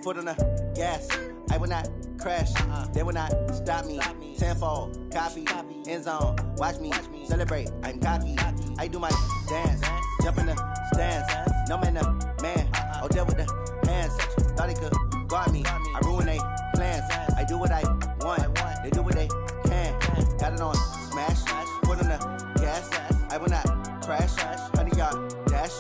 foot on the gas. I will not crash. They will not stop me. Tenfold, copy, end zone. Watch me celebrate. I'm cocky. I do my dance. Jump in the stands. No man, man. Oh, there with the hands. Thought he could guard me. I ruin they plans. I do what I want. They do what they can. Got it on smash. Foot on the gas. I will not crash. 100-yard dash.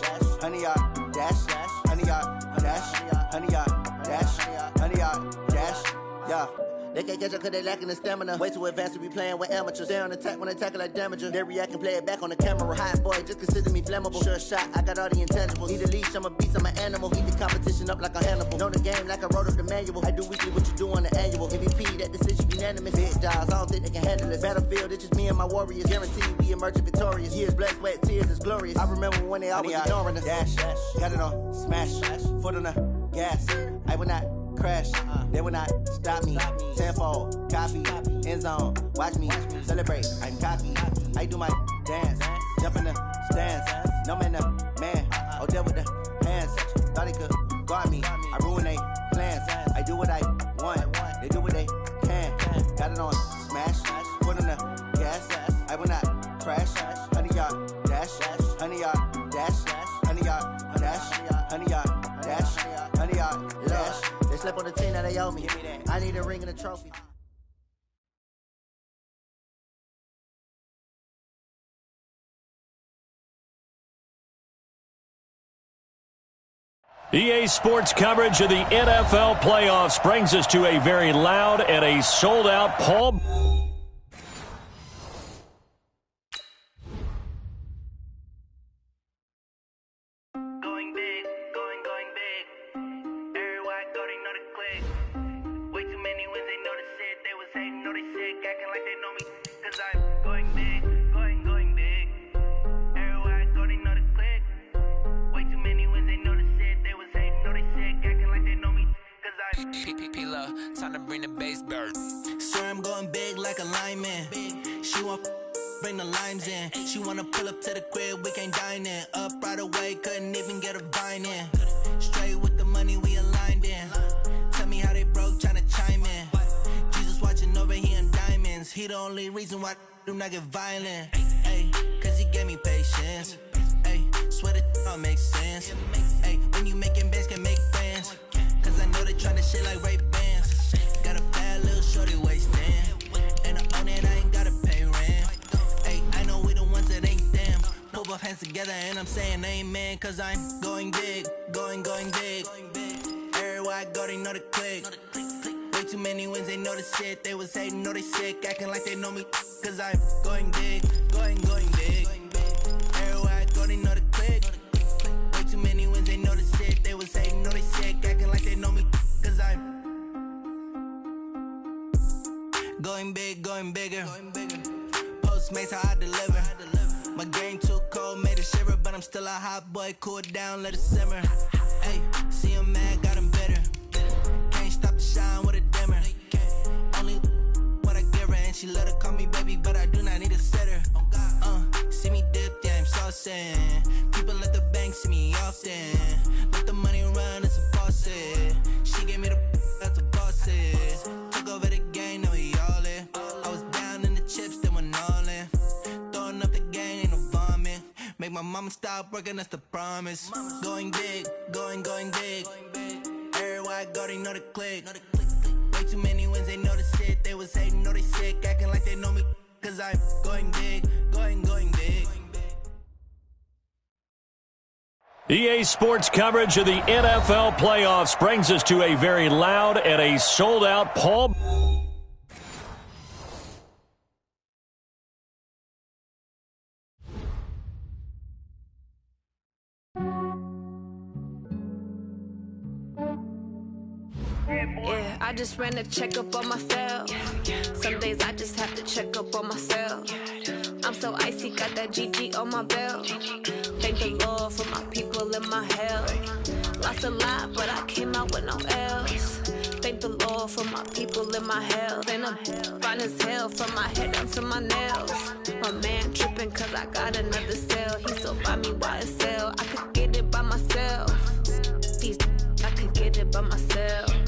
100-yard dash. 100-yard dash. 100-yard dash. 100-yard dash. Yeah. They can't catch up cause they lacking the stamina. Way too advanced to be playing with amateurs. They on attack when they tackle like damager. They react and play it back on the camera. Hot boy, just consider me flammable. Sure shot, I got all the intangibles. Need a leash, I'm a beast, I'm an animal. Eat the competition up like a Hannibal. Know the game like I wrote up the manual. I do weekly what you do on the annual. MVP, that decision unanimous. Big dogs, I don't think they can handle it. Battlefield, it's just me and my warriors. Guaranteed we emerge victorious. Years, blood, sweat, tears, it's glorious. I remember when they always ignoring us. Dash, got it on smash. Foot on the gas. I will not crash. They will not stop me. Tenfold, copy, end zone. Watch me celebrate. I'm cocky. I do my dance. Jump in the stands. No man, man. Oh, there with the hands. Thought he could guard me. I ruin they plans. I do what I want. They do what they can. Got it on smash. Foot on the gas. I will not crash. 100-yard dash. 100-yard dash. 100-yard dash. 100-yard dash. 100-yard dash. They slept on the team that they owe me. I need a ring and a trophy. EA Sports coverage of the NFL playoffs brings us to a very loud and a sold-out Paul. Time to bring the bass bird. Swear I'm going big like a lineman. She want bring the limes in. She wanna pull up to the crib, we can't dine in. Up right away, couldn't even get a vine in. Straight with the money we aligned in. Tell me how they broke, tryna chime in. Jesus watching over here in diamonds. He the only reason why I do not get violent. Ay, cause he gave me patience. Ay, swear that all makes sense. Ay, when you making bands can make friends. Cause I know they tryna shit like Ray Bans. Got a bad little shorty wasting. And I own it, I ain't gotta pay rent. Hey, I know we the ones that ain't them. Pull both hands together and I'm saying amen. Cause I'm going big, going big. Everywhere I go, they know the click. Way too many wins, they know the shit. They was hating, know they sick, acting like they know me. Cause I'm going big, going big. Everywhere I go, they know the click. Way too many wins, they know the shit. They was hating, know they sick, acting like they know me. Cause I'm going big, going bigger. Postmates how I deliver. My game too cold, made it shiver. But I'm still a hot boy, cool it down, let it simmer. Hey, see him mad, got him bitter. Can't stop the shine with a dimmer. Only what I give her, and she let her call me baby, but I do not need a sitter. See me dip, yeah, I'm saucing. People at the bank see me often. Let the money run, it's a faucet. She gave me the that's the bosses. Took over the game, now we all in. I was down in the chips, they went all in. Throwing up the game, ain't no vomit. Make my mama stop working, that's the promise. Going big, going big. Everywhere I go, they know the click. Way too many wins, they know the shit. They was hating, know they sick, acting like they know me. Cause I'm going big, going big. EA Sports coverage of the NFL playoffs brings us to a very loud and a sold-out Paul. Yeah, I just ran a checkup on myself. Some days I just have to check up on myself. I'm so icy, got that GG on my belt. Thank the Lord for my people and my health. Lost a lot, but I came out with no L's. Thank the Lord for my people and my health. And I'm fine as hell from my head down to my nails. My man tripping cause I got another cell. He still buy me YSL. I could get it by myself. These I could get it by myself.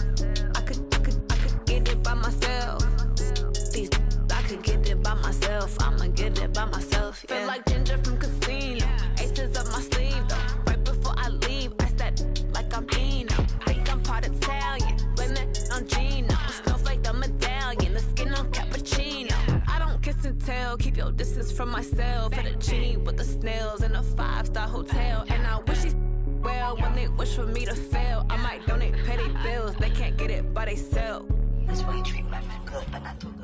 by myself. Yeah. Feel like Ginger from Casino. Aces up my sleeve, though. Right before I leave, I said like I'm Eno. Think I'm part Italian. Blame it on Gino. Snowflake the medallion. The skin on cappuccino. I don't kiss and tell. Keep your distance from myself. Fettuccine with the snails in a 5-star hotel. And I wish he well when they wish for me to fail. I might donate petty bills. They can't get it by they sell. That's why you treat women good, but not too good.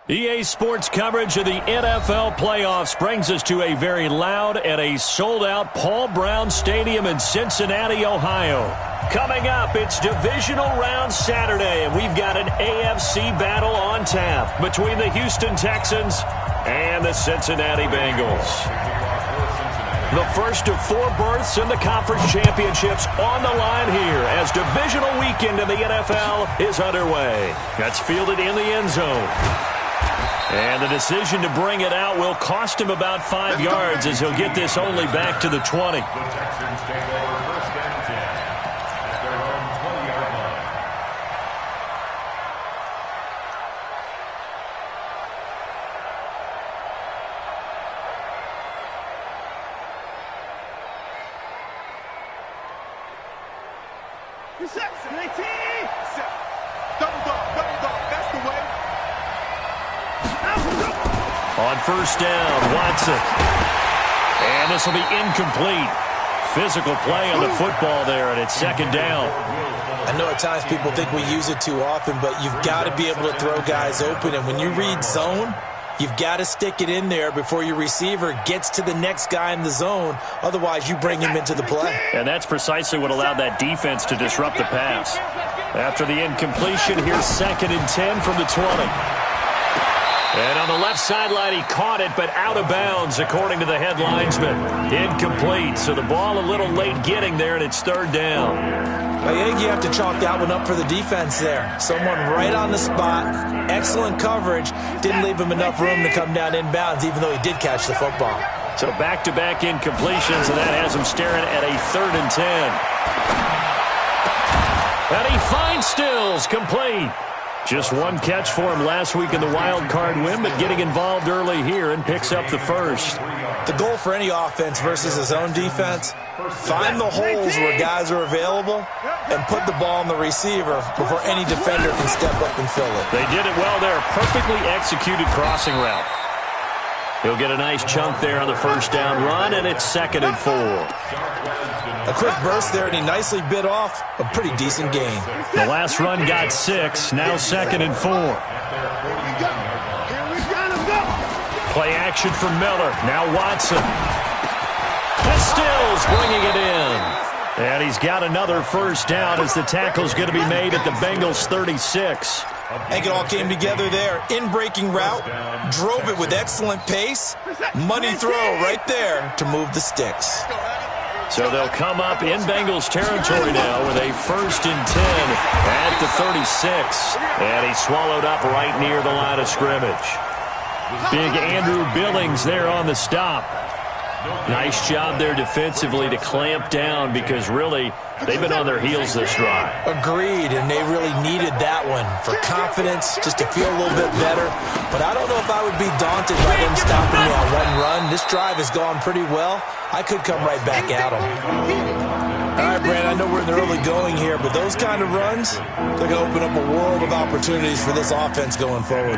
EA Sports coverage of the NFL playoffs brings us to a very loud and a sold-out Paul Brown Stadium in Cincinnati, Ohio. Coming up, it's Divisional Round Saturday, and we've got an AFC battle on tap between the Houston Texans and the Cincinnati Bengals. The first of 4 berths in the conference championships on the line here as divisional weekend in the NFL is underway. That's fielded in the end zone. And the decision to bring it out will cost him about 5 yards as he'll get this only back to the 20. On first down, Watson. And this will be incomplete. Physical play on the football there, and it's second down. I know at times people think we use it too often, but you've got to be able to throw guys open. And when you read zone, you've got to stick it in there before your receiver gets to the next guy in the zone. Otherwise, you bring him into the play. And that's precisely what allowed that defense to disrupt the pass. After the incompletion, here's 2nd and 10 from the 20. And on the left sideline, he caught it, but out of bounds, according to the head linesman. Incomplete, so the ball a little late getting there, and it's 3rd down. I think you have to chalk that one up for the defense there. Someone right on the spot, excellent coverage, didn't leave him enough room to come down inbounds, even though he did catch the football. So back-to-back incompletions, and that has him staring at a 3rd and 10. And he finds Stills, complete. Just one catch for him last week in the wild card win, but getting involved early here and picks up the first. The goal for any offense versus his own defense, find the holes where guys are available and put the ball on the receiver before any defender can step up and fill it. They did it well there. Perfectly executed crossing route. He'll get a nice chunk there on the first down run, and it's 2nd and 4. A quick burst there, and he nicely bit off a pretty decent gain. The last run got 6, now 2nd and 4. Play action for Miller, now Watson. And Stills bringing it in. And he's got another first down as the tackle's going to be made at the Bengals' 36. I think it all came together there. In-breaking route, drove it with excellent pace. Money throw right there to move the sticks. So they'll come up in Bengals territory now with a 1st and 10 at the 36. And he's swallowed up right near the line of scrimmage. Big Andrew Billings there on the stop. Nice job there defensively to clamp down because really they've been on their heels this drive. Agreed, and they really needed that one for confidence, just to feel a little bit better. But I don't know if I would be daunted by them stopping me on one run. This drive has gone pretty well. I could come right back at them. All right, Brand, I know we're in the early going here, but those kind of runs, they're going to open up a world of opportunities for this offense going forward.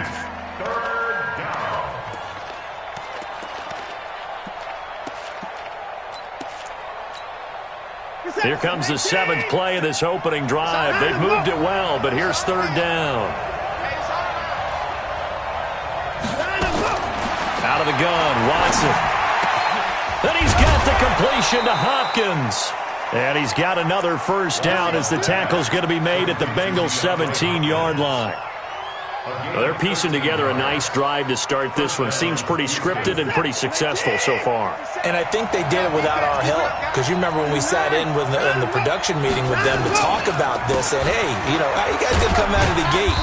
Here comes the 7th play of this opening drive. They've moved it well, but here's 3rd down. Out of the gun, Watson. Then he's got the completion to Hopkins. And he's got another first down as the tackle's going to be made at the Bengals' 17-yard line. Well, they're piecing together a nice drive to start this one. Seems pretty scripted and pretty successful so far. And I think they did it without our help. Because you remember when we sat in the production meeting with them to talk about this, and hey, you know, how you guys did come out of the gate?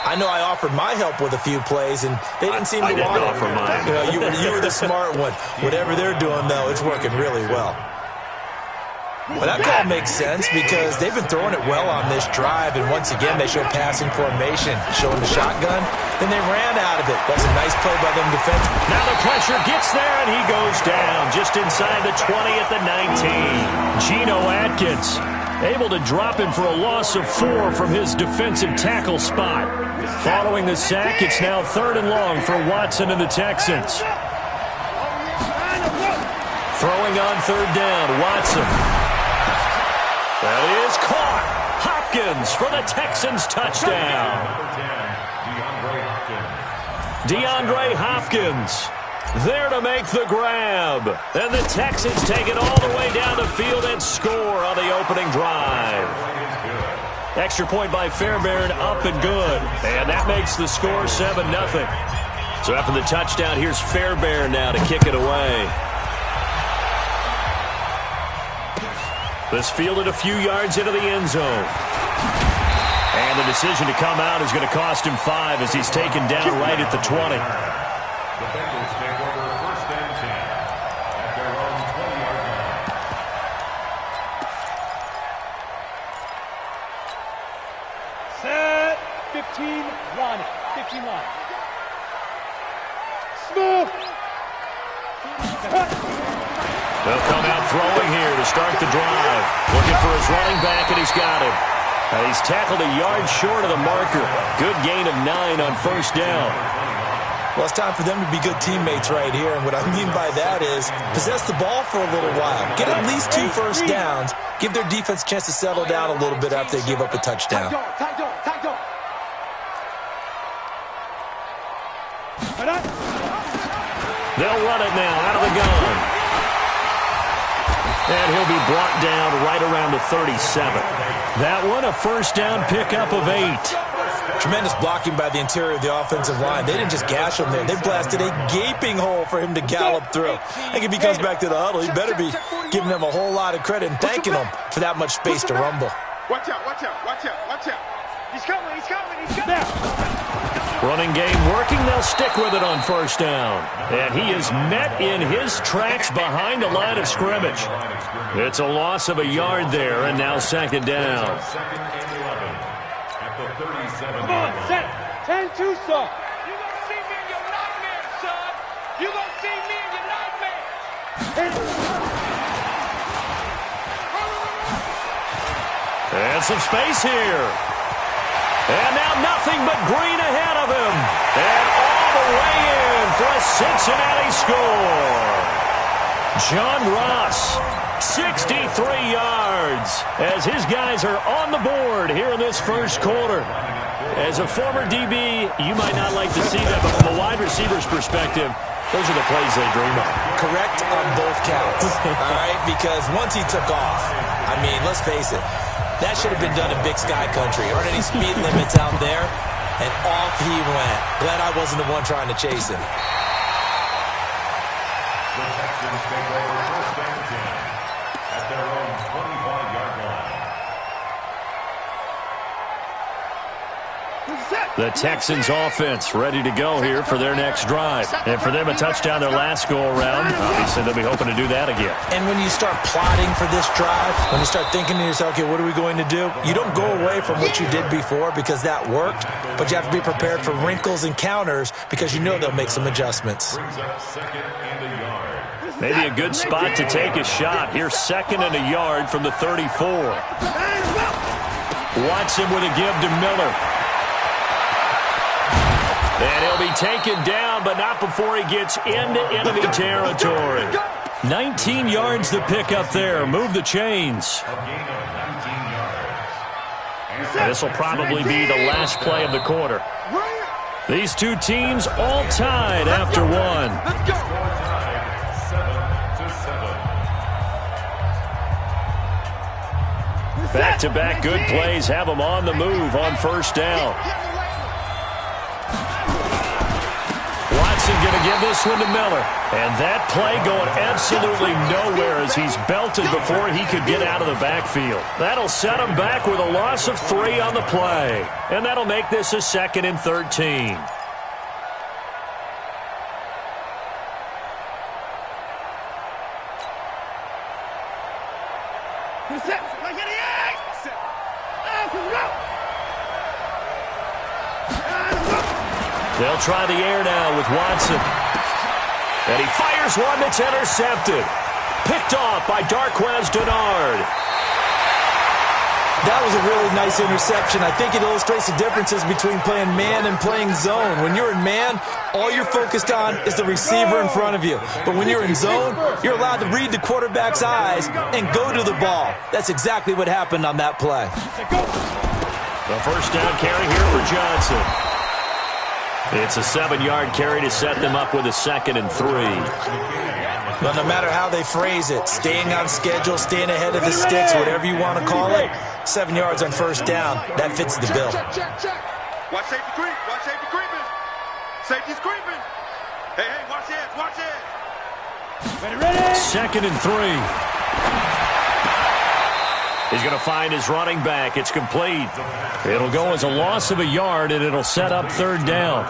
I know I offered my help with a few plays, and they didn't seem to want it. I didn't offer mine. You know, you were the smart one. Whatever they're doing, though, it's working really well. Well, that call makes sense because they've been throwing it well on this drive, and once again, they show passing formation, showing the shotgun. Then they ran out of it. That was a nice play by them defensively. Now the pressure gets there, and he goes down just inside the 20 at the 19. Geno Atkins able to drop him for a loss of 4 from his defensive tackle spot. Following the sack, it's now 3rd and long for Watson and the Texans. Throwing on 3rd down, Watson. That is caught. Hopkins for the Texans touchdown. DeAndre Hopkins there to make the grab. And the Texans take it all the way down the field and score on the opening drive. Extra point by Fairbairn, up and good. And that makes the score 7-0. So after the touchdown, here's Fairbairn now to kick it away. This fielded a few yards into the end zone. And the decision to come out is going to cost him 5 as he's taken down right at the 20. The Bengals take over 1st and 10 at their own 20-yard line. Set 15 line. 15 line. Smooth. They'll come out throwing here to start the drive. Looking for his running back, and he's got him. He's tackled a yard short of the marker. Good gain of 9 on 1st down. Well, it's time for them to be good teammates right here. And what I mean by that is possess the ball for a little while. Get at least 2 first downs. Give their defense a chance to settle down a little bit after they give up a touchdown. They'll run it now out of the gun. And he'll be brought down right around the 37. That one, a 1st down pickup of 8. Tremendous blocking by the interior of the offensive line. They didn't just gash him there. They blasted a gaping hole for him to gallop through. I think if he comes back to the huddle, he better be giving them a whole lot of credit and thanking them for that much space to rumble. Watch out, watch out, watch out, watch out. He's coming, he's coming, he's coming. Running game working. They'll stick with it on 1st down. And he is met in his tracks behind the line of scrimmage. It's a loss of a yard there, and now 2nd down. Second and 11 at the 37. Come on, set. 10-2, son. You gonna see me in your nightmares, son. You gonna see me in your nightmares. And some space here. And now nothing but green ahead of him. And all the way in for a Cincinnati score. John Ross, 63 yards, as his guys are on the board here in this 1st quarter. As a former DB, you might not like to see that, but from a wide receiver's perspective, those are the plays they dream of. Correct on both counts, all right? Because once he took off, I mean, let's face it, that should have been done in Big Sky Country. There aren't any speed limits out there, and off he went. Glad I wasn't the one trying to chase him. The Texans take over 1st and 10 at their own 25-yard line. The Texans offense ready to go here for their next drive. And for them, a touchdown their last go-around. Obviously, they'll be hoping to do that again. And when you start plotting for this drive, when you start thinking to yourself, okay, what are we going to do? You don't go away from what you did before because that worked, but you have to be prepared for wrinkles and counters because you know they'll make some adjustments. Brings up 2nd and a yard. Maybe a good spot to take a shot. Here's 2nd and a yard from the 34. Watson with a give to Miller. And he'll be taken down, but not before he gets into enemy territory. 19 yards to pick up there. Move the chains. A gain of 19 yards. And this will probably be the last play of the quarter. These two teams all tied after one. Let's go. 7-7. Back-to-back good plays have them on the move on 1st down. Watson going to give this one to Miller. And that play going absolutely nowhere as he's belted before he could get out of the backfield. That'll set him back with a loss of 3 on the play. And that'll make this a 2nd and 13. They'll try the air now with Watson. And he fires one that's intercepted. Picked off by Darqueze Dennard. That was a really nice interception. I think it illustrates the differences between playing man and playing zone. When you're in man, all you're focused on is the receiver in front of you. But when you're in zone, you're allowed to read the quarterback's eyes and go to the ball. That's exactly what happened on that play. The first down carry here for Johnson. It's a 7-yard carry to set them up with a 2nd and 3. But no matter how they phrase it, staying on schedule, staying ahead of the sticks, whatever you want to call it, 7 yards on first down, that fits the bill. Watch safety creep. Watch safety creeping. Safety's creeping. Hey, watch it. Watch it. Ready. 2nd and 3. He's going to find his running back. It's complete. It'll go as a loss of a yard, and it'll set up 3rd down.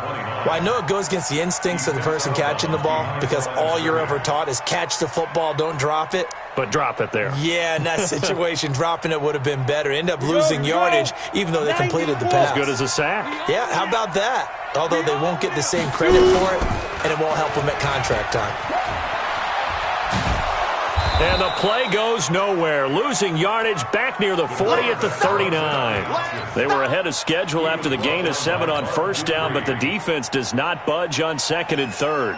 Well, I know it goes against the instincts of the person catching the ball because all you're ever taught is catch the football, don't drop it. But drop it there. Yeah, in that situation, dropping it would have been better. End up losing yardage, even though they completed the pass. As good as a sack. Yeah, how about that? Although they won't get the same credit for it, and it won't help them at contract time. And the play goes nowhere. Losing yardage back near the 40 at the 39. They were ahead of schedule after the gain of 7 on first down, but the defense does not budge on 2nd and 3rd.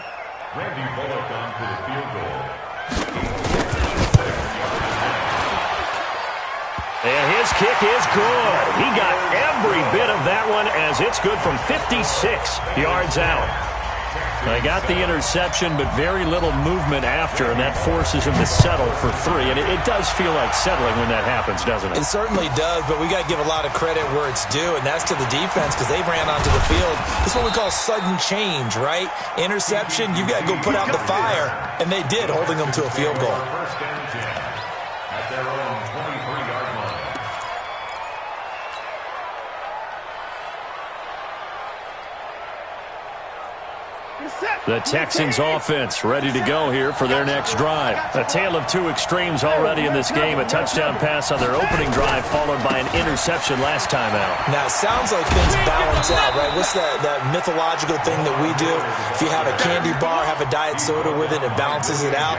Randy Bullock on for the field goal. And his kick is good. He got every bit of that one as it's good from 56 yards out. They got the interception, but very little movement after, and that forces him to settle for 3. And it does feel like settling when that happens, doesn't it? It certainly does, but we got to give a lot of credit where it's due, and that's to the defense because they ran onto the field. This is what we call sudden change, right? Interception, you've got to go put out the fire, and they did, holding them to a field goal. First down 10 at their own 23-yard line. The Texans offense ready to go here for their next drive. A tale of two extremes already in this game. A touchdown pass on their opening drive followed by an interception last time out. Now, it sounds like things balance out, right? What's that mythological thing that we do? If you have a candy bar, have a diet soda with it, it balances it out.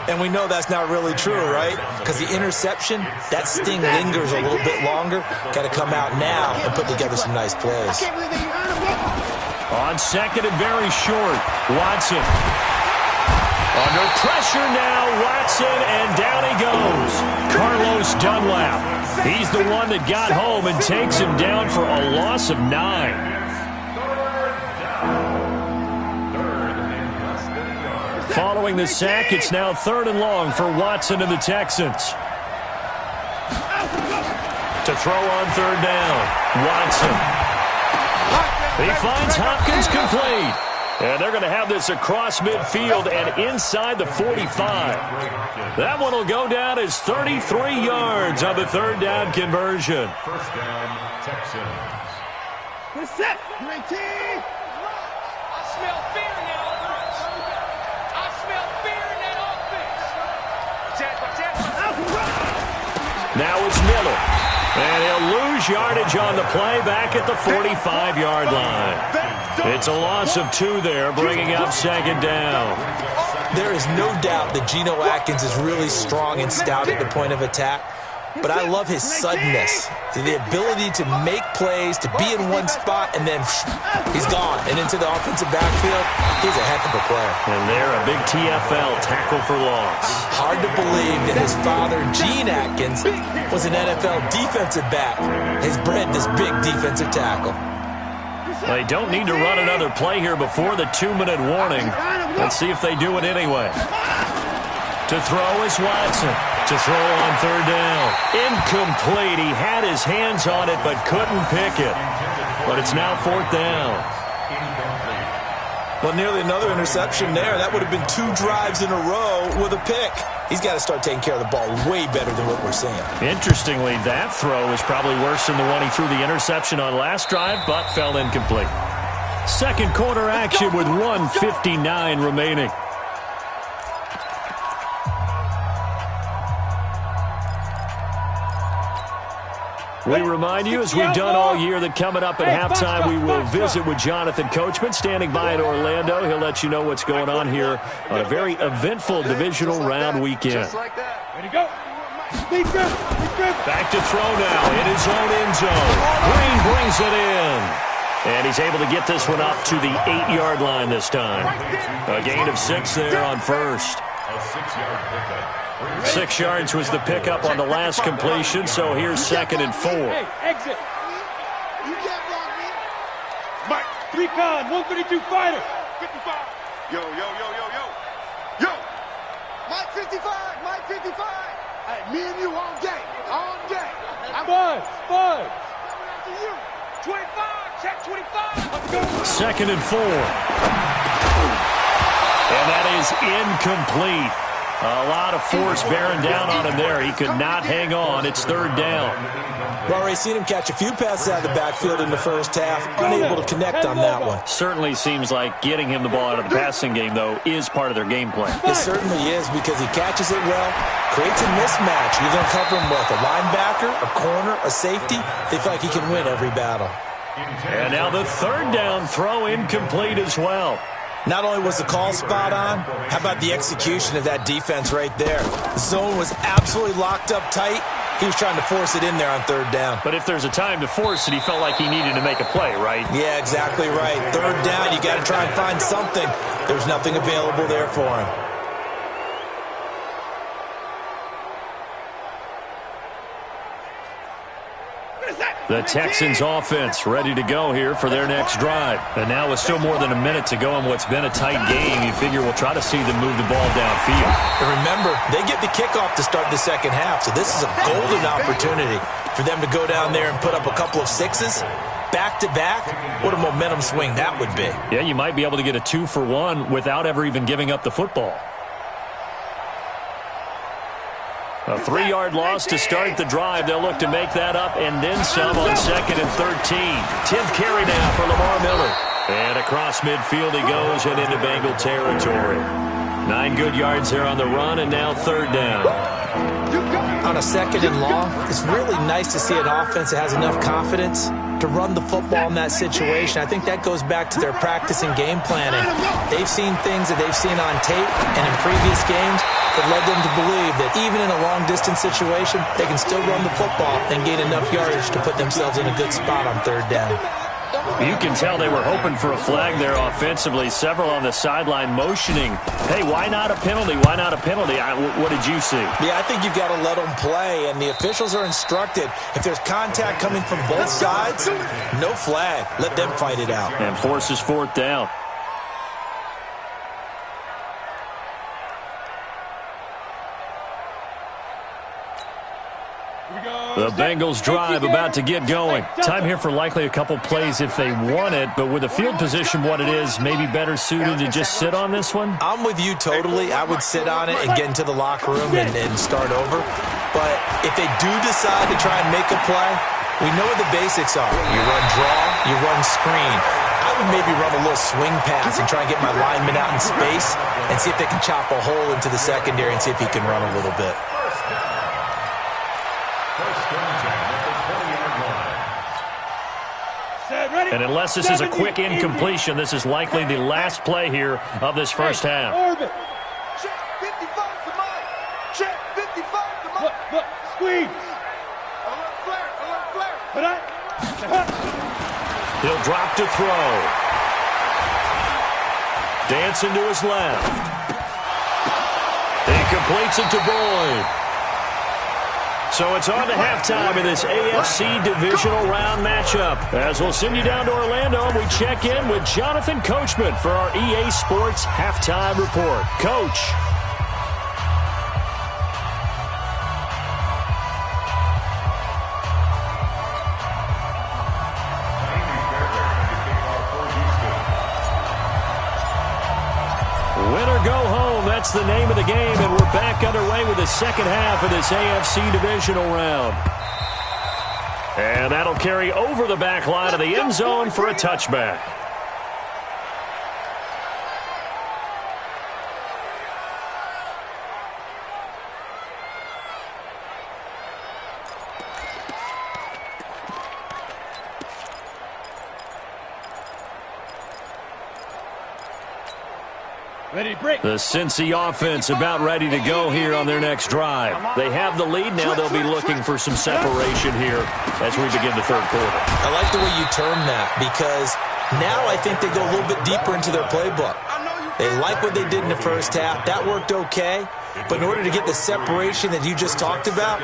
And we know that's not really true, right? Because the interception, that sting lingers a little bit longer. Got to come out now and put together some nice plays. On second and very short, Watson. Under pressure now, Watson, and down he goes. Carlos Dunlap. He's the one that got home and takes him down for a loss of 9. Following the sack, it's now 3rd and long for Watson and the Texans. To throw on 3rd down, Watson. He finds Hopkins complete. And they're going to have this across midfield and inside the 45. That one will go down as 33 yards on the 3rd down conversion. First down, Texans. Good set. UAT. I smell fear in that offense. I smell fear in that offense. Now it's Miller. And he'll lose yardage on the play back at the 45-yard line. It's a loss of 2 there, bringing up 2nd down. There is no doubt that Geno Atkins is really strong and stout at the point of attack. But I love his suddenness, the ability to make plays, to be in one spot, and then he's gone. And into the offensive backfield, he's a heck of a player. And there, a big TFL tackle for loss. Hard to believe that his father, Gene Atkins, was an NFL defensive back. Has bred this big defensive tackle. They don't need to run another play here before the 2-minute warning. Let's see if they do it anyway. To throw is Watson. To throw on 3rd down. Incomplete. He had his hands on it but couldn't pick it. But it's now 4th down. Well, nearly another interception there. That would have been 2 drives in a row with a pick. He's got to start taking care of the ball way better than what we're seeing. Interestingly, that throw is probably worse than the one he threw the interception on last drive, but fell incomplete. Second quarter action with 1:59 remaining. We remind you, as we've done all year, that coming up at halftime, we will visit with Jonathan Coachman, standing by in Orlando. He'll let you know what's going on here on a very eventful divisional round weekend. Just like that. Ready to go. Back to throw now in his own end zone. Green brings it in. And he's able to get this one up to the 8-yard line this time. A gain of 6 there on first. A 6-yard pickup. 6 yards was the pickup on the last completion, so here's 2nd and 4. Hey, exit. You can't block me. Mike, 3-con, 132 fighter. 55. Yo, yo, yo, yo, yo. Yo. Mike 55, Mike 55. Hey, me and you all day, all day. Buzz. 25, check 25. Let's go. 2nd and 4. And that is incomplete. A lot of force bearing down on him there. He could not hang on. It's 3rd down. We've already seen him catch a few passes out of the backfield in the first half. Unable to connect on that one. Certainly seems like getting him the ball out of the passing game, though, is part of their game plan. It certainly is, because he catches it well, creates a mismatch. You're going to cover him with a linebacker, a corner, a safety. They feel like he can win every battle. And now the 3rd down throw incomplete as well. Not only was the call spot on, how about the execution of that defense right there? The zone was absolutely locked up tight. He was trying to force it in there on 3rd down. But if there's a time to force it, he felt like he needed to make a play, right? Yeah, exactly right. 3rd down, you got to try and find something. There's nothing available there for him. The Texans offense ready to go here for their next drive. And now with still more than a minute to go in what's been a tight game, you figure we'll try to see them move the ball downfield. And remember, they get the kickoff to start the second half, so this is a golden opportunity for them to go down there and put up a couple of 6s. Back-to-back, what a momentum swing that would be. Yeah, you might be able to get a 2-for-1 without ever even giving up the football. A 3-yard loss to start the drive. They'll look to make that up and then some on 2nd and 13. 10th carry now for Lamar Miller. And across midfield he goes and into Bengal territory. 9 good yards there on the run, and now 3rd down. On a 2nd and long, it's really nice to see an offense that has enough confidence to run the football in that situation. I think that goes back to their practice and game planning. They've seen things that they've seen on tape and in previous games that led them to believe that even in a long-distance situation, they can still run the football and gain enough yardage to put themselves in a good spot on 3rd down. You can tell they were hoping for a flag there offensively. Several on the sideline motioning, hey, why not a penalty? Why not a penalty? What did you see? Yeah, I think you've got to let them play, and the officials are instructed. If there's contact coming from both sides, no flag. Let them fight it out. And forces 4th down. The Bengals drive about to get going. Time here for likely a couple plays if they want it, but with the field position what it is, maybe better suited to just sit on this one? I'm with you totally. I would sit on it and get into the locker room and start over. But if they do decide to try and make a play, we know what the basics are. You run draw, you run screen. I would maybe run a little swing pass and try and get my lineman out in space and see if they can chop a hole into the secondary and see if he can run a little bit. And unless this is a quick incompletion, this is likely the last play here of this first half. Check 55 to Mike. Check 55 to Mike. Look, squeeze. Alert flare. He'll drop to throw. Dancing to his left. He completes it to Boyd. So it's on to halftime in this AFC divisional round matchup. As we'll send you down to Orlando, we check in with Jonathan Coachman for our EA Sports Halftime Report. Coach. Win or go home, that's the name of the game, and we're back underway with the second half of this AFC divisional round. And that'll carry over the back line of the end zone for a touchback. The Cincy offense about ready to go here on their next drive. They have the lead now. They'll be looking for some separation here as we begin the third quarter. I like the way you term that because now I think they go a little bit deeper into their playbook. They like what they did in the first half. That worked okay. But in order to get the separation that you just talked about,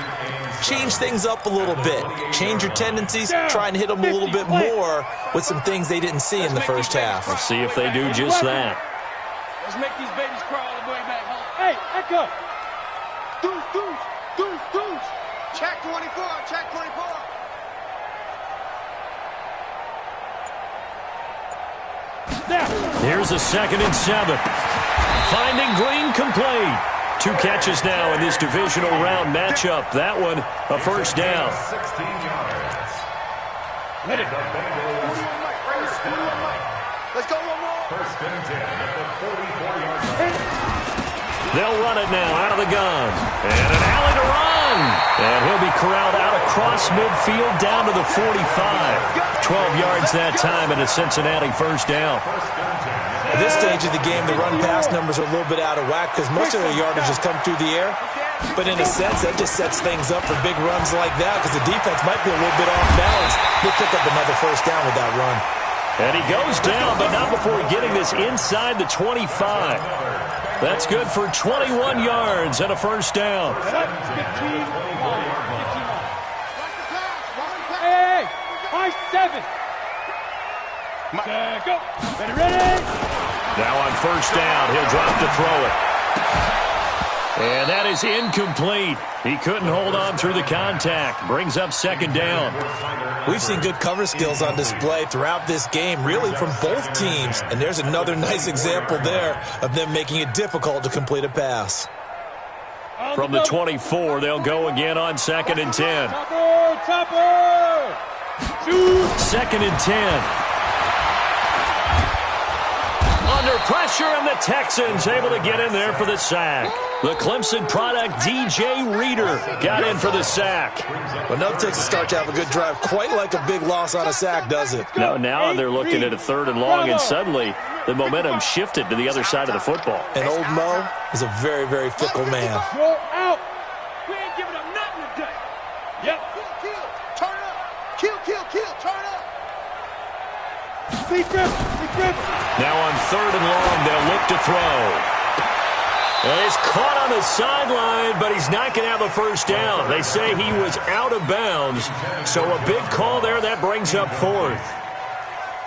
change things up a little bit. Change your tendencies. Try and hit them a little bit more with some things they didn't see in the first half. We'll see if they do just that. Let's make these babies crawl all the way back home. Hey, Echo! Deuce! Check 24, check 24. Here's a 2nd and 7. Finding Green complete. 2 catches now in this divisional round matchup. That one, a first down. 16 yards. Let it. Let's go one more. First and 10 at the 44-yard line. They'll run it now out of the gun. And an alley to run. And he'll be corralled out across midfield down to the 45. 12 yards that time and a Cincinnati first down. At this stage of the game, the run-pass numbers are a little bit out of whack because most of their yardage has come through the air. But in a sense, that just sets things up for big runs like that because the defense might be a little bit off balance. They'll pick up another first down with that run. And he goes down, but not before getting this inside the 25. That's good for 21 yards and a first down. 15. Hey, high 7. Go. Ready. Now on first down, he'll drop to throw it. And that is incomplete. He couldn't hold on through the contact. Brings up 2nd down. We've seen good cover skills on display throughout this game, really from both teams. And there's another nice example there of them making it difficult to complete a pass. From the 24, they'll go again on 2nd and 10. Topper. 2nd and 10. Under pressure, and the Texans able to get in there for the sack. The Clemson product, DJ Reader, got in for the sack. Well, nothing takes a start to have a good drive quite like a big loss on a sack, does it? No, now they're looking at a 3rd and long, and suddenly the momentum shifted to the other side of the football. And old Mo is a very, very fickle man. Go out. We ain't giving up nothing today. Yep. Kill. Turn up. Kill. Turn up. Speed grip. Now on 3rd and long, they'll look to throw. And he's caught on the sideline, but he's not going to have a first down. They say he was out of bounds. So a big call there. That brings up 4th.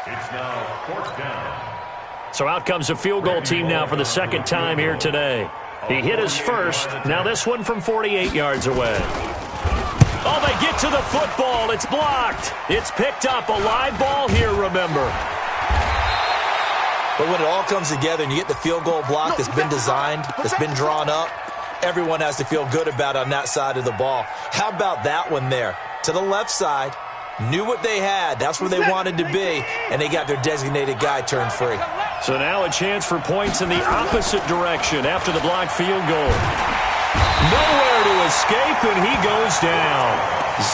It's now 4th down. So out comes a field goal team now for the 2nd time here today. He hit his first. Now this one from 48 yards away. Oh, they get to the football. It's blocked. It's picked up. A live ball here, remember. But when it all comes together and you get the field goal block that's been designed, that's been drawn up, everyone has to feel good about it on that side of the ball. How about that one there? To the left side, knew what they had. That's where they wanted to be, and they got their designated guy turned free. So now a chance for points in the opposite direction after the blocked field goal. Nowhere to escape, and he goes down.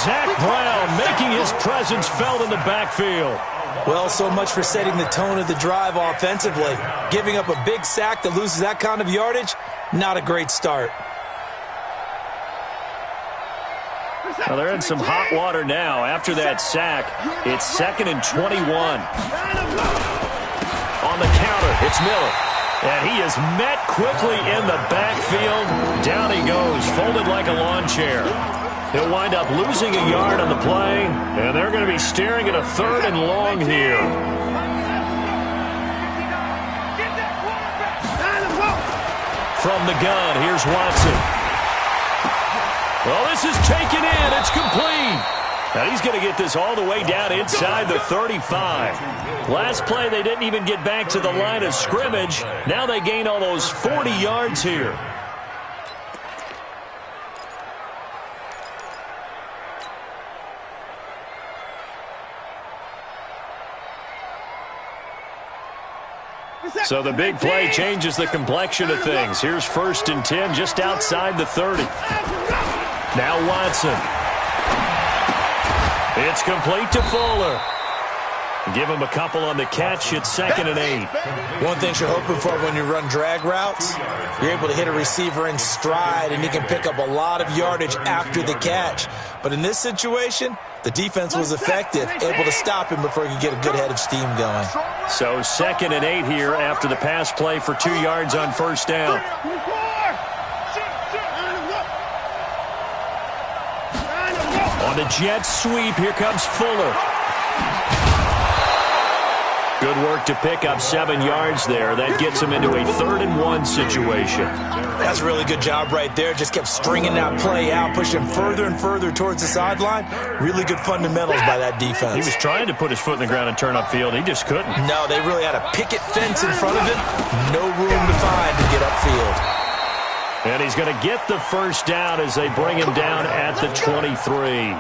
Zach Brown making his presence felt in the backfield. Well, so much for setting the tone of the drive offensively. Giving up a big sack that loses that kind of yardage, not a great start. Well, they're in some hot water now. After that sack, it's 2nd and 21. On the counter, it's Miller. And he is met quickly in the backfield. Down he goes, folded like a lawn chair. He'll wind up losing a yard on the play, and they're going to be staring at a 3rd and long here. From the gun, here's Watson. Well, this is taken in. It's complete. Now he's going to get this all the way down inside the 35. Last play, they didn't even get back to the line of scrimmage. Now they gain almost 40 yards here. So the big play changes the complexion of things. Here's 1st and 10 just outside the 30. Now Watson. It's complete to Fuller. Give him a couple on the catch. It's 2nd and 8. One thing you're hoping for when you run drag routes, you're able to hit a receiver in stride, and he can pick up a lot of yardage after the catch. But in this situation, the defense was effective, able to stop him before he could get a good head of steam going. So 2nd and 8 here after the pass play for 2 yards on 1st down. On the jet sweep, here comes Fuller. Good work to pick up 7 yards there. That gets him into a 3rd and 1 situation. That's a really good job right there. Just kept stringing that play out, pushing him further and further towards the sideline. Really good fundamentals by that defense. He was trying to put his foot in the ground and turn upfield. He just couldn't. No, they really had a picket fence in front of him. No room to find to get upfield. And he's going to get the 1st down as they bring him down at the 23.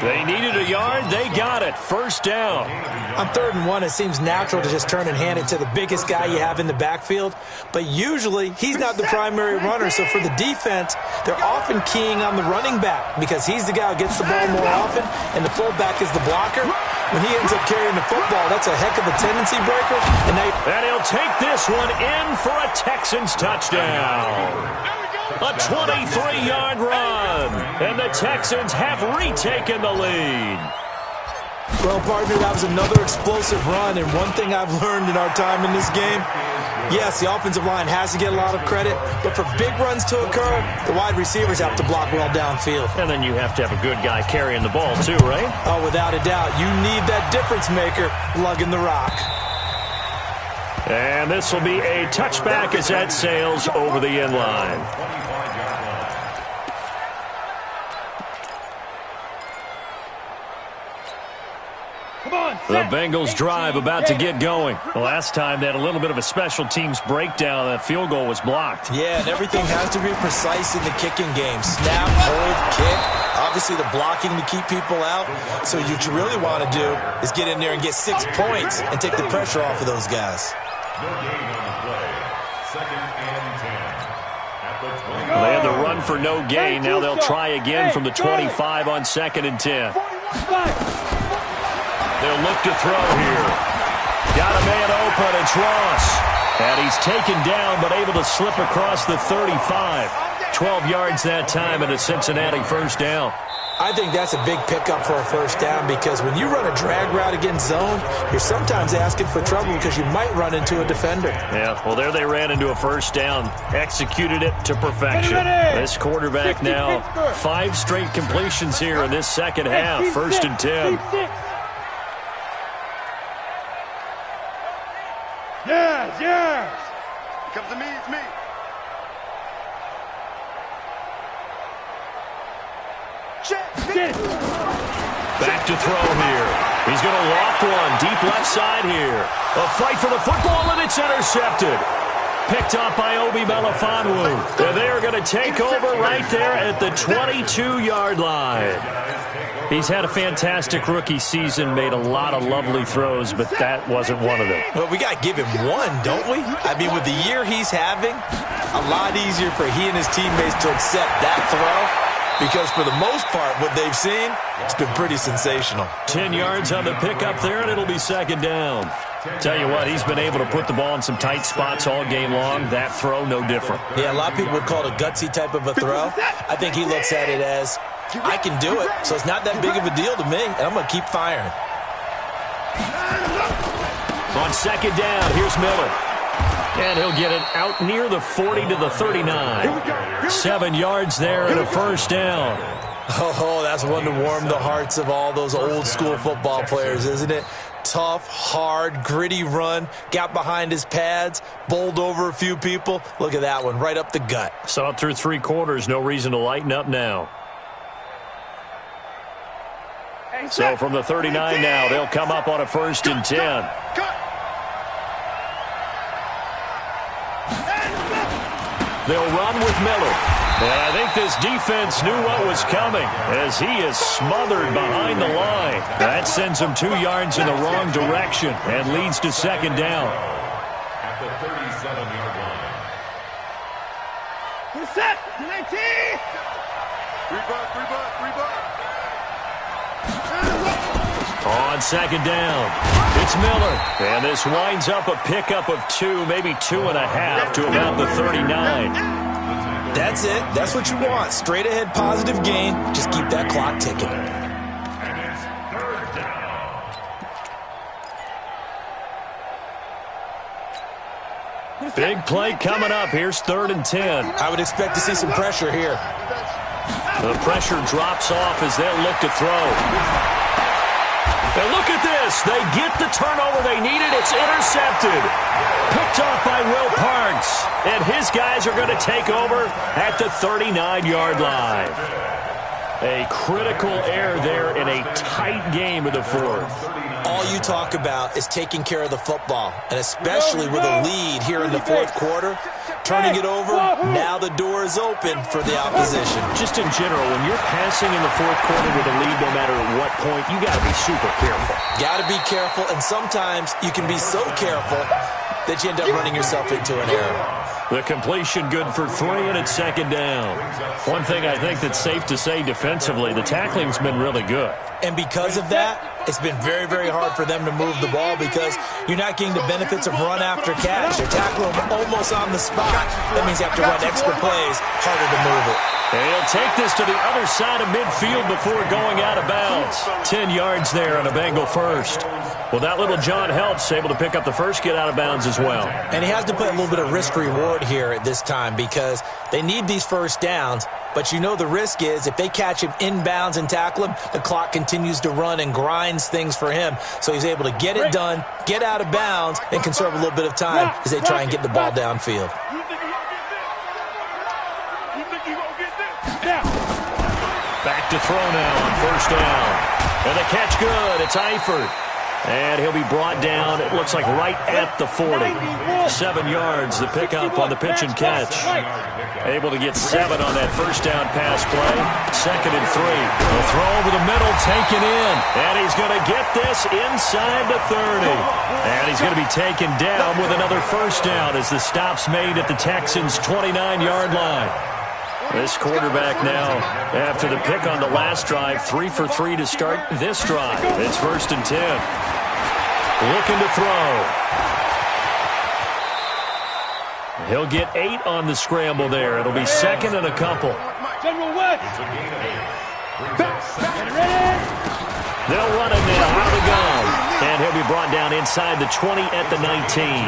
They needed a yard. They got it. 1st down. On 3rd and 1, it seems natural to just turn and hand it to the biggest guy you have in the backfield. But usually, he's not the primary runner. So for the defense, they're often keying on the running back because he's the guy who gets the ball more often, and the fullback is the blocker. When he ends up carrying the football, that's a heck of a tendency breaker. And he'll take this one in for a Texans touchdown. A 23-yard run, and the Texans have retaken the lead. Well, partner, that was another explosive run, and one thing I've learned in our time in this game, yes, the offensive line has to get a lot of credit, but for big runs to occur, the wide receivers have to block well downfield. And then you have to have a good guy carrying the ball too, right? Oh, without a doubt. You need that difference maker lugging the rock. And this will be a touchback as that sails over the end line. The Bengals drive about to get going. The last time they had a little bit of a special teams breakdown. That field goal was blocked. Yeah, and everything has to be precise in the kicking game. Snap, hold, kick. Obviously, the blocking to keep people out. So what you really want to do is get in there and get 6 points and take the pressure off of those guys. No gain on the play. 2nd and 10. At the 20. Well, they had the run for no gain. Now they'll try again from the 25 on 2nd and 10. They'll look to throw here. Got a man open. It's Ross. And he's taken down but able to slip across the 35. 12 yards that time and a Cincinnati 1st down. I think that's a big pickup for a 1st down because when you run a drag route against zone, you're sometimes asking for trouble because you might run into a defender. Yeah, well, there they ran into a 1st down. Executed it to perfection. This quarterback now, 5 straight completions here in this 2nd half. 1st and 10. Yes. Here comes to me, it's me. Back to throw here. He's going to loft one. Deep left side here. A fight for the football, and it's intercepted. Picked up by Obi Melifonwu. And they are going to take over right there at the 22-yard line. He's had a fantastic rookie season, made a lot of lovely throws, but that wasn't one of them. Well, we got to give him one, don't we? I mean, with the year he's having, a lot easier for he and his teammates to accept that throw. Because for the most part, what they've seen, it's been pretty sensational. 10 yards on the pickup there, and it'll be 2nd down. Tell you what, he's been able to put the ball in some tight spots all game long. That throw, no different. Yeah, a lot of people would call it a gutsy type of a throw. I think he looks at it as, I can do it, so it's not that big of a deal to me, and I'm going to keep firing. On 2nd down, here's Miller. And he'll get it out near the 40 to the 39. 7 yards there and a 1st down. Oh, that's one to warm the hearts of all those old school football players, isn't it? Tough, hard, gritty run. Got behind his pads, bowled over a few people. Look at that one, right up the gut. Saw it through 3 quarters. No reason to lighten up now. So from the 39 now, they'll come up on a 1st and 10. They'll run with Miller. And I think this defense knew what was coming as he is smothered behind the line. That sends him 2 yards in the wrong direction and leads to 2nd down. At the 37-yard line. Who's set? 19. 3 bucks. On second down, it's Miller. And this winds up a pickup of 2, maybe 2.5 to about the 39. That's it. That's what you want. Straight ahead positive gain. Just keep that clock ticking. And it's third down. Big play coming up. Here's 3rd and 10. I would expect to see some pressure here. The pressure drops off as they'll look to throw. And look at this. They get the turnover they needed. It's intercepted. Picked off by Will Parks. And his guys are going to take over at the 39-yard line. A critical error there in a tight game of the 4th. All you talk about is taking care of the football, and especially with a lead here in the 4th quarter. Turning it over, now the door is open for the opposition. Just in general, when you're passing in the 4th quarter with a lead, no matter what point, you got to be super careful. Got to be careful, and sometimes you can be so careful that you end up running yourself into an error. The completion good for 3, and it's 2nd down. One thing I think that's safe to say defensively, the tackling's been really good. And because of that, it's been very, very hard for them to move the ball because you're not getting the benefits of run after catch. You're tackling them almost on the spot. That means you have to run extra plays, harder to move it. And he'll take this to the other side of midfield before going out of bounds. 10 yards there on a Bengal first. Well, that little John helps, able to pick up the first, get out of bounds as well. And he has to play a little bit of risk-reward here at this time because they need these first downs. But you know the risk is if they catch him inbounds and tackle him, the clock continues to run and grinds things for him. So he's able to get it done, get out of bounds, and conserve a little bit of time as they try and get the ball downfield. Back to throw now on 1st down. And the catch good. It's Eifert. And he'll be brought down, it looks like right at the 40. 7 yards, the pickup on the pitch and catch. Able to get 7 on that 1st down pass play. 2nd and 3. The throw over the middle, taken in. And he's going to get this inside the 30. And he's going to be taken down with another 1st down as the stop's made at the Texans' 29-yard line. This quarterback now, after the pick on the last drive, 3 for 3 to start this drive. It's 1st and 10. Looking to throw. He'll get 8 on the scramble there. It'll be 2nd and a couple. They'll run it now out of the gun. And he'll be brought down inside the 20 at the 19.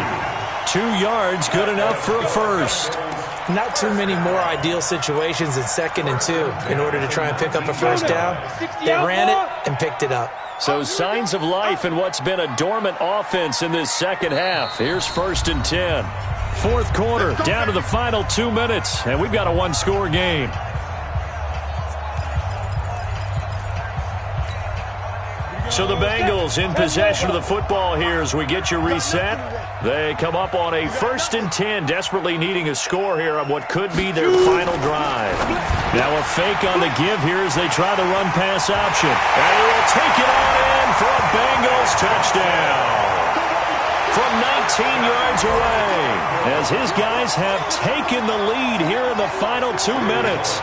2 yards, good enough for a first. Not too many more ideal situations in 2nd and 2 in order to try and pick up a 1st down. They ran it and picked it up. So signs of life in what's been a dormant offense in this 2nd half. Here's 1st and 10. 4th quarter, down to the final 2 minutes, and we've got a 1-score game. So the Bengals in possession of the football here as we get you reset. They come up on a 1st and 10, desperately needing a score here on what could be their final drive. Now a fake on the give here as they try the run-pass option. And he will take it on in for a Bengals touchdown. From 19 yards away, as his guys have taken the lead here in the final 2 minutes.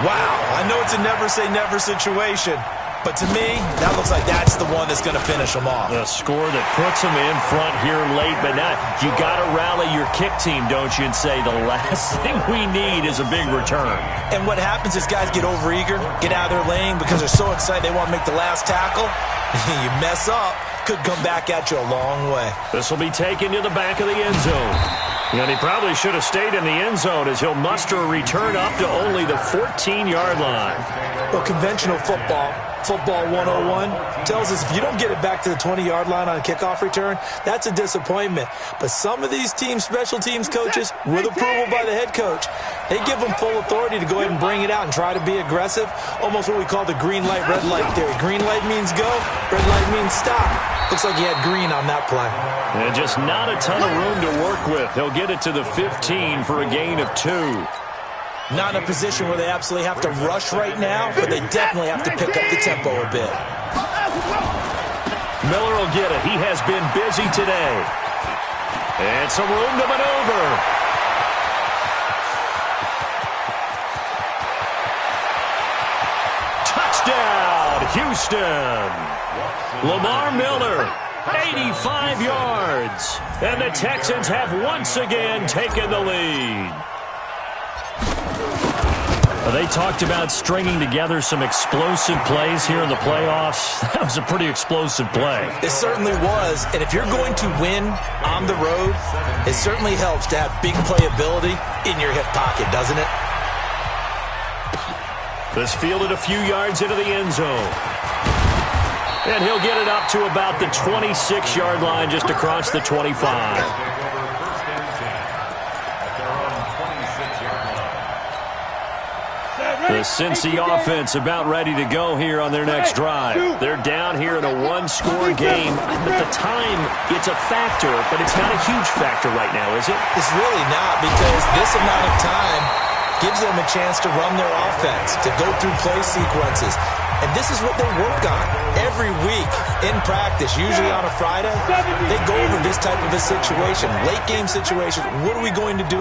Wow, I know it's a never-say-never situation. But to me, that looks like that's the one that's going to finish them off. The score that puts them in front here late, but now you got to rally your kick team, don't you, and say the last thing we need is a big return. And what happens is guys get overeager, get out of their lane because they're so excited they want to make the last tackle. You mess up, could come back at you a long way. This will be taken to the back of the end zone. And he probably should have stayed in the end zone as he'll muster a return up to only the 14-yard line. Well, conventional football 101, tells us if you don't get it back to the 20-yard line on a kickoff return, that's a disappointment. But some of these teams, special teams coaches, with approval by the head coach, they give them full authority to go ahead and bring it out and try to be aggressive, almost what we call the green light, red light theory. Green light means go, red light means stop. Looks like he had green on that play. And just not a ton of room to work with. He'll get it to the 15 for a gain of 2. Not in a position where they absolutely have to rush right now, but they definitely have to pick up the tempo a bit. Miller will get it. He has been busy today. And some room to maneuver. Touchdown, Houston. Lamar Miller, 85 yards. And the Texans have once again taken the lead. They talked about stringing together some explosive plays here in the playoffs. That was a pretty explosive play. It certainly was. And if you're going to win on the road, it certainly helps to have big playability in your hip pocket, doesn't it? This fielded a few yards into the end zone. And he'll get it up to about the 26-yard line, just across the 25. The Cincy offense about ready to go here on their next drive. They're down here in a one-score game. At the time, it's a factor, but it's not a huge factor right now, is it? It's really not, because this amount of time gives them a chance to run their offense, to go through play sequences. And this is what they work on every week in practice, usually on a Friday. They go over this type of a situation, late-game situation. What are we going to do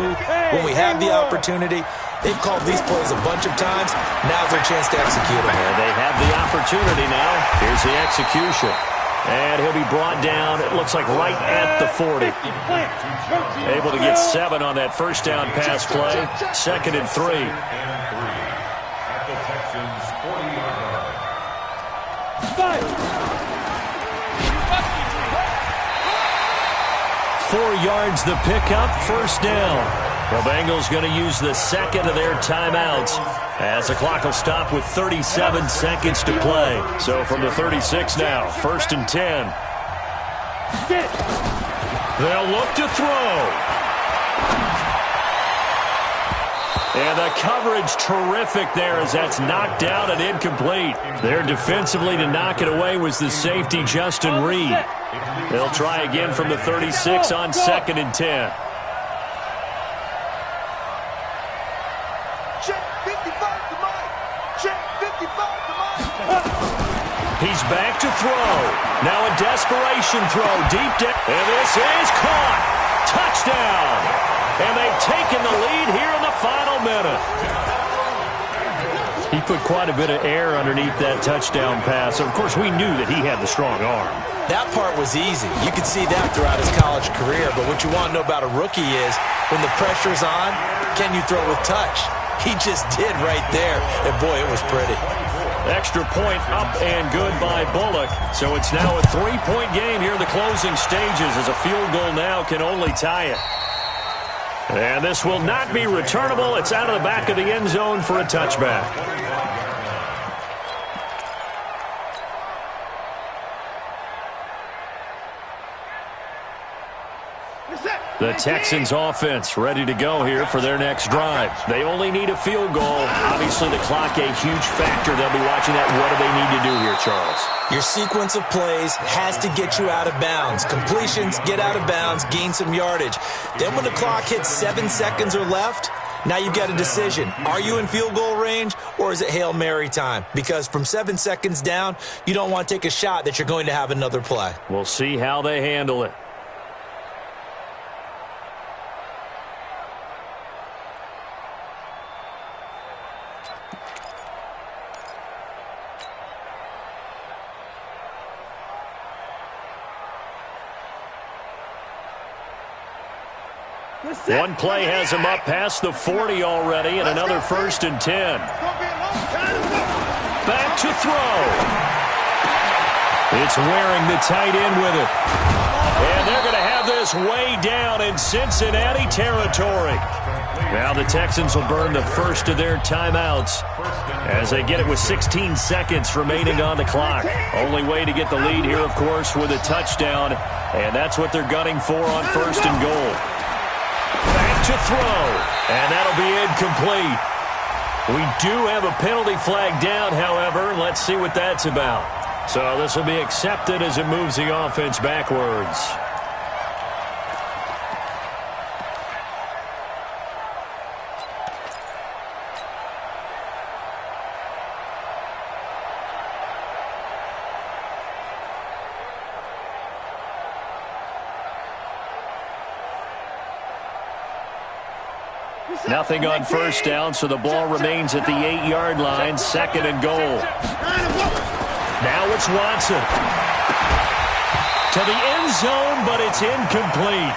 when we have the opportunity? They've called these plays a bunch of times. Now's their chance to execute them. And they have the opportunity now. Here's the execution. And he'll be brought down, it looks like right at the 40. Able to get 7 on that first down pass play. 2nd and 3. At the Texans' 40-yard line. 4 yards the pickup, first down. The Bengals going to use the second of their timeouts as the clock will stop with 37 seconds to play. So from the 36 now, 1st and 10. They'll look to throw. And the coverage terrific there as that's knocked down and incomplete. There defensively to knock it away was the safety, Justin Reed. They'll try again from the 36 on 2nd and 10. He's back to throw. Now a desperation throw deep down. And this is caught. Touchdown. And they've taken the lead here in the final minute. He put quite a bit of air underneath that touchdown pass. Of course, we knew that he had the strong arm. That part was easy. You could see that throughout his college career. But what you want to know about a rookie is when the pressure's on, can you throw with touch? He just did right there. And boy, it was pretty. Extra point up and good by Bullock. So it's now a 3-point game here in the closing stages as a field goal now can only tie it. And this will not be returnable. It's out of the back of the end zone for a touchback. The Texans offense ready to go here for their next drive. They only need a field goal. Obviously, the clock a huge factor. They'll be watching that. What do they need to do here, Charles? Your sequence of plays has to get you out of bounds. Completions, get out of bounds, gain some yardage. Then when the clock hits 7 seconds or left, now you've got a decision. Are you in field goal range or is it Hail Mary time? Because from 7 seconds down, you don't want to take a shot that you're going to have another play. We'll see how they handle it. One play has him up past the 40 already, and another 1st and 10. Back to throw. It's wearing the tight end with it. And they're going to have this way down in Cincinnati territory. Now the Texans will burn the first of their timeouts as they get it with 16 seconds remaining on the clock. Only way to get the lead here, of course, with a touchdown, and that's what they're gunning for on 1st and goal. Back to throw, and that'll be incomplete. We do have a penalty flag down, however. Let's see what that's about. So this will be accepted as it moves the offense backwards. Nothing on 1st down, so the ball remains at the 8-yard line. 2nd and goal. Now it's Watson. To the end zone, but it's incomplete.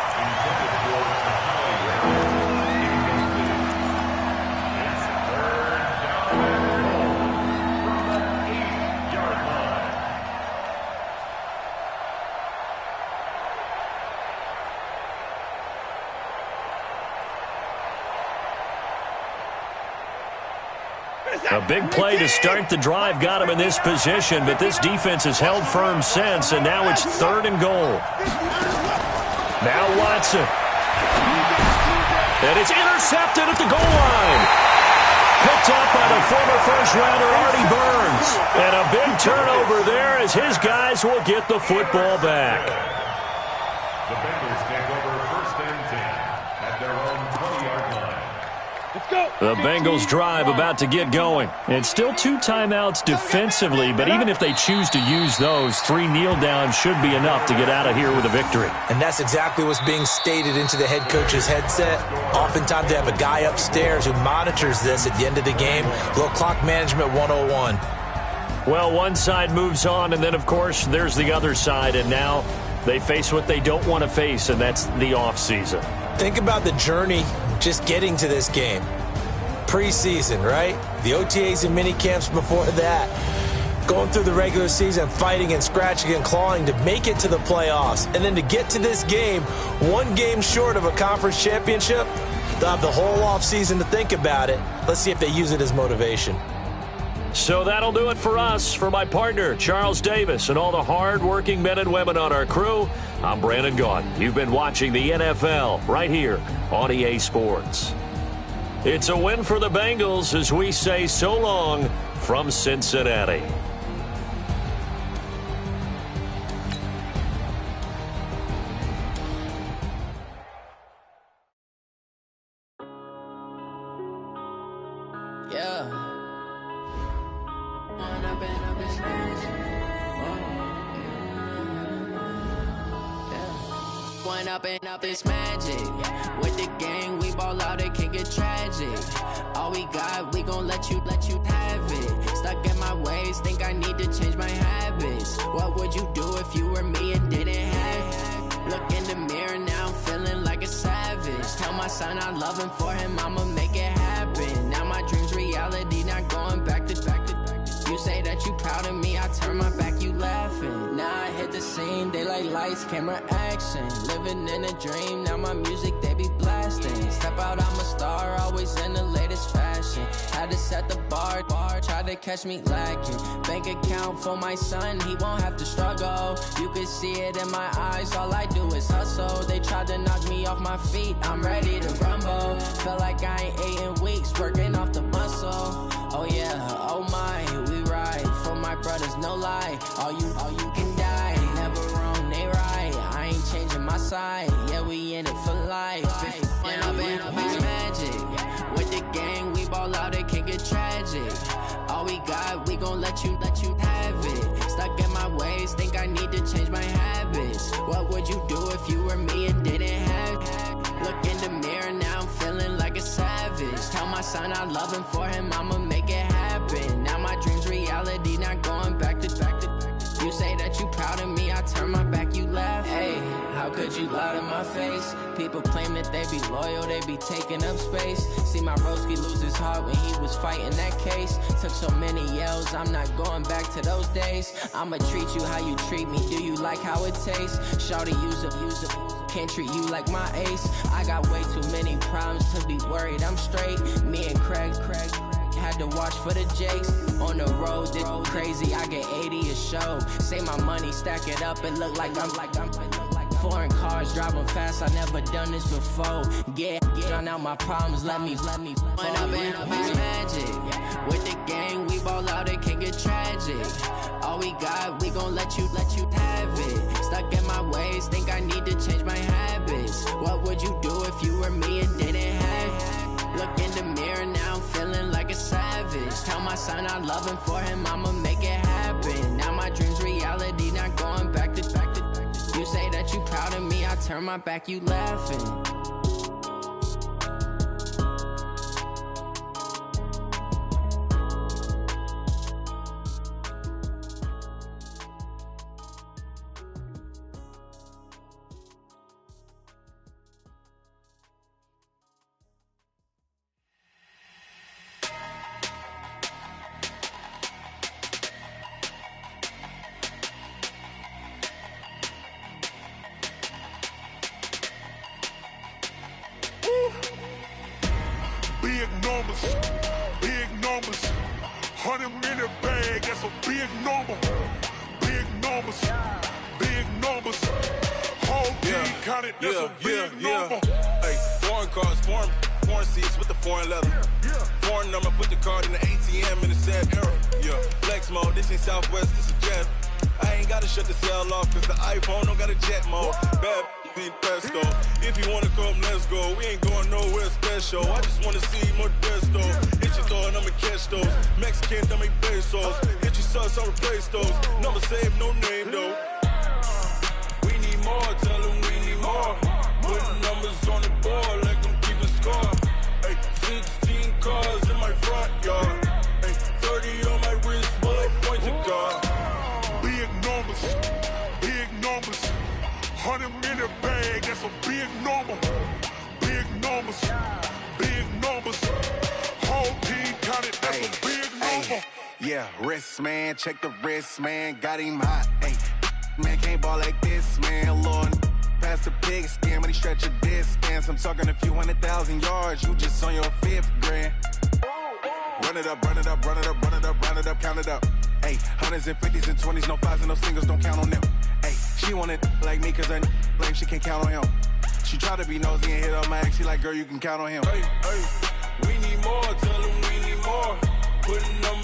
A big play to start the drive got him in this position, but this defense has held firm since, and now it's 3rd and goal. Now Watson. And it's intercepted at the goal line. Picked up by the former first-rounder Artie Burns. And a big turnover there as his guys will get the football back. The Bengals take over 1st and 10 at their own 20-yard line. The Bengals drive about to get going. It's still 2 timeouts defensively, but even if they choose to use those, 3 kneel downs should be enough to get out of here with a victory. And that's exactly what's being stated into the head coach's headset. Oftentimes they have a guy upstairs who monitors this at the end of the game. Little clock management 101. Well, one side moves on, and then, of course, there's the other side, and now they face what they don't want to face, and that's the offseason. Think about the journey just getting to this game. Preseason, right? The OTAs and mini camps before that. Going through the regular season, fighting and scratching and clawing to make it to the playoffs. And then to get to this game, 1 game short of a conference championship, they'll have the whole offseason to think about it. Let's see if they use it as motivation. So that'll do it for us. For my partner, Charles Davis, and all the hard-working men and women on our crew, I'm Brandon Gaudin. You've been watching the NFL right here on EA Sports. It's a win for the Bengals as we say so long from Cincinnati. Up this magic. With the gang, we ball out, it can get tragic. All we got, we gon' let you have it. Stuck in my ways, think I need to change my habits. What would you do if you were me and didn't have it? Look in the mirror, now I'm feeling like a savage. Tell my son I love him, for him I'ma make it happen. Now my dream's reality, not going back to. You say that you proud of me, I turn my back, you laughing. Now I hit the scene, they like lights, camera, action. Living in a dream, now my music, they be blasting. Step out, I'm a star, always in the latest fashion. Had to set the bar, try to catch me lacking. Bank account for my son, he won't have to struggle. You can see it in my eyes, all I do is hustle. They tried to knock me off my feet, I'm ready to rumble. Feel like I ain't ate in weeks, working off the muscle. Oh yeah, oh my, we ride for my brothers, no lie. All you can die, never wrong, they right. I ain't changing my side, yeah, we in it for life. When up in it's magic. With the gang, we ball out, it can get tragic. All we got, we gon' let you have it. Stuck in my ways, think I need to change my habits. What would you do if you were me and didn't have it? Look in the mirror, now I'm feeling like a savage. Tell my son I love him, for him I'ma make it happen. Now my dream's reality, not going back to. You say that you proud of me, I turn my back, you laugh. Hey, how could you lie to my face? People claim that they be loyal, they be taking up space. See my broski lose his heart when he was fighting that case. Took so many yells, I'm not going back to those days. I'ma treat you how you treat me, do you like how it tastes? Shawty, use it. Can't treat you like my ace. I got way too many problems to be worried, I'm straight. Me and Craig had to watch for the Jakes. On the road, this crazy, I get 80 a show. Say my money, stack it up, it look like I'm foreign cars, driving fast, I never done this before. Get on out my problems, let me When up in it's magic. With the gang, we ball out, it can get tragic. All we got, we gon' let you have it. Stuck in my ways, think I need to change my habits. What would you do if you were me and didn't have it? Look in the mirror, now I'm feeling like a savage. Tell my son I love him, for him I'ma make it happen. Now my dream's reality, not going back to. You say that you proud of me, I turn my back, you laughing. numbers. Big numbers. Whole team counted, that's a big number. Hey, foreign cars, foreign seats with the foreign leather. Foreign number, put the card in the ATM in the sad era. Yeah, flex mode, this ain't Southwest, this a jet. I ain't gotta shut the cell off, cause the iPhone don't got a jet mode. Bad ain't pesto. If you wanna come, let's go. We ain't going nowhere special. I just wanna see Modesto. Hit your door and I'ma catch those. Mexican, don't make pesos. Hit your sus, I'll replace those. Number saved, no name though. We need more, tell them we need more. Putting numbers on the board like I'm keeping score. Hey, 16 cars in my front yard. Hey, 30 on my wrist, bullet point to God. Big numbers, big numbers. 100 minute bag, that's a big number. Big numbers, big numbers. Whole team counted, that's a big number. Yeah, wrist man, check the wrist man, got him hot. Ay, man can't ball like this, man. Lord, past the pig skin, but he stretch a distance. I'm talking a few 100,000 yards, you just on your 5th grand. Run it up, run it up, run it up, run it up, run it up, count it up. Ay, 100s and 50s and 20s, no 5s and no singles, don't count on them. Ay, she want it like me, cause her lame, she can't count on him. She try to be nosy and hit on my ex, she like, girl, you can count on him. Hey, hey, we need more, tell them we need more. Putting them